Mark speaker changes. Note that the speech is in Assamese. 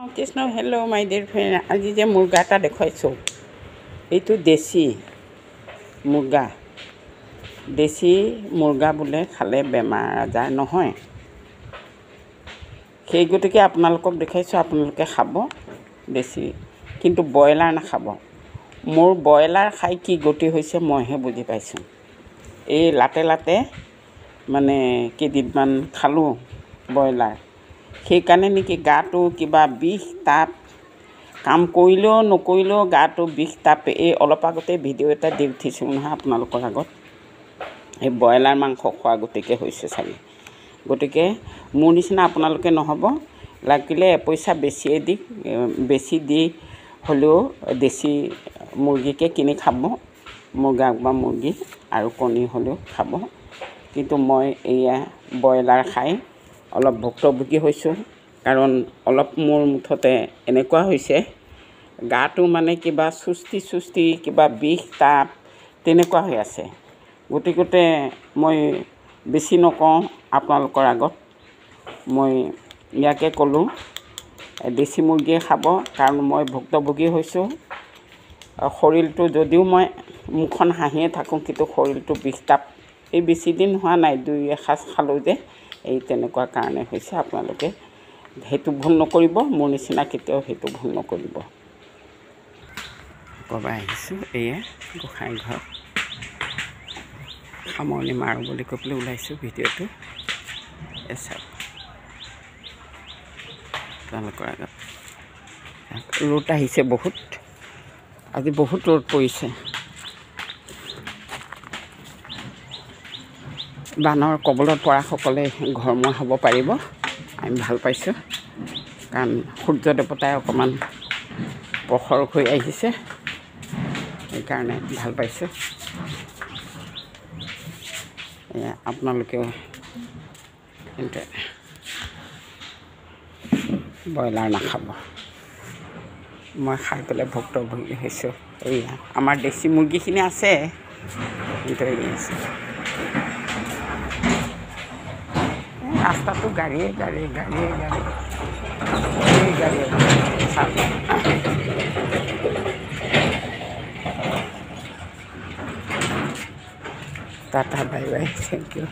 Speaker 1: কৃষ্ণ হেল্ল' মাই ডিয়াৰ ফ্ৰেণ্ড, আজি যে মুৰ্গা এটা দেখুৱাইছোঁ, এইটো দেশী মুৰ্গা। দেশী মুৰ্গা বোলে খালে বেমাৰ আজাৰ নহয়, সেই গতিকে আপোনালোকক দেখাইছোঁ, আপোনালোকে খাব দেশী, কিন্তু ব্ৰইলাৰ নাখাব। মোৰ ব্ৰইলাৰ খাই কি গতি হৈছে মইহে বুজি পাইছোঁ। এই লাতে লাতে মানে কেইদিনমান খালোঁ ব্ৰইলাৰ, সেইকাৰণে নেকি গাটো কিবা বিষ তাপ, কাম কৰিলেও নকৰিলেও গাটো বিষ তাপ। এই অলপ আগতে ভিডিঅ' এটা দি উঠিছোঁ নহয় আপোনালোকৰ আগত, এই ব্ৰইলাৰ মাংস খোৱা গতিকে হৈছে চাগে। গতিকে মোৰ নিচিনা আপোনালোকে নহ'ব, লাগিলে এপইচা বেছি দি হ'লেও দেশী মুৰ্গীকে কিনি খাব, মুৰ্গা বা মুৰ্গী, আৰু কণী হ'লেও খাব। কিন্তু মই এয়া ব্ৰইলাৰ খাই অলপ ভুক্তভোগী হৈছোঁ, কাৰণ অলপ মোৰ মুঠতে এনেকুৱা হৈছে, গাটো মানে কিবা চুস্তি কিবা বিষ তাপ তেনেকুৱা হৈ আছে। গতিকে মই বেছি নকওঁ আপোনালোকৰ আগত, মই ইয়াকে ক'লোঁ দেশী মুৰ্গীয়ে খাব, কাৰণ মই ভুক্তভোগী হৈছোঁ। শৰীৰটো যদিও মই মুখখন হাঁহিয়ে থাকোঁ, কিন্তু শৰীৰটো বিষ তাপ এই বেছিদিন হোৱা নাই, 2-1 সাঁজ খালোঁ যে, এই তেনেকুৱা কাৰণে হৈছে। আপোনালোকে সেইটো ভুল নকৰিব, মোৰ নিচিনা কেতিয়াও সেইটো ভুল নকৰিব। ক'ৰবাত আহিছোঁ, এয়া গোসাঁই ঘৰ সামৰণি মাৰোঁ বুলি কৈ পেলাই ওলাইছোঁ ভিডিঅ'টো চাওক আপোনালোকৰ আগত। ৰ'দ আহিছে বহুত, আজি বহুত ৰ'দ পৰিছে। বানৰ কবলত পৰাসকলে ঘৰমুৱা হ'ব পাৰিব, আমি ভাল পাইছোঁ, কাৰণ সূৰ্য দেৱতাই অকণমান প্ৰখৰ হৈ আহিছে, সেইকাৰণে ভাল পাইছোঁ। এয়া আপোনালোকেও কিন্তু ব্ৰইলাৰ নাখাব। মই খাই পেলাই ভুক্তভোগী হৈছোঁ। এয়া আমাৰ দেশী মুৰ্গীখিনি আছে, কিন্তু এই আছে ৰাস্তাটো গাড়ীয়ে tata bye bye, thank U.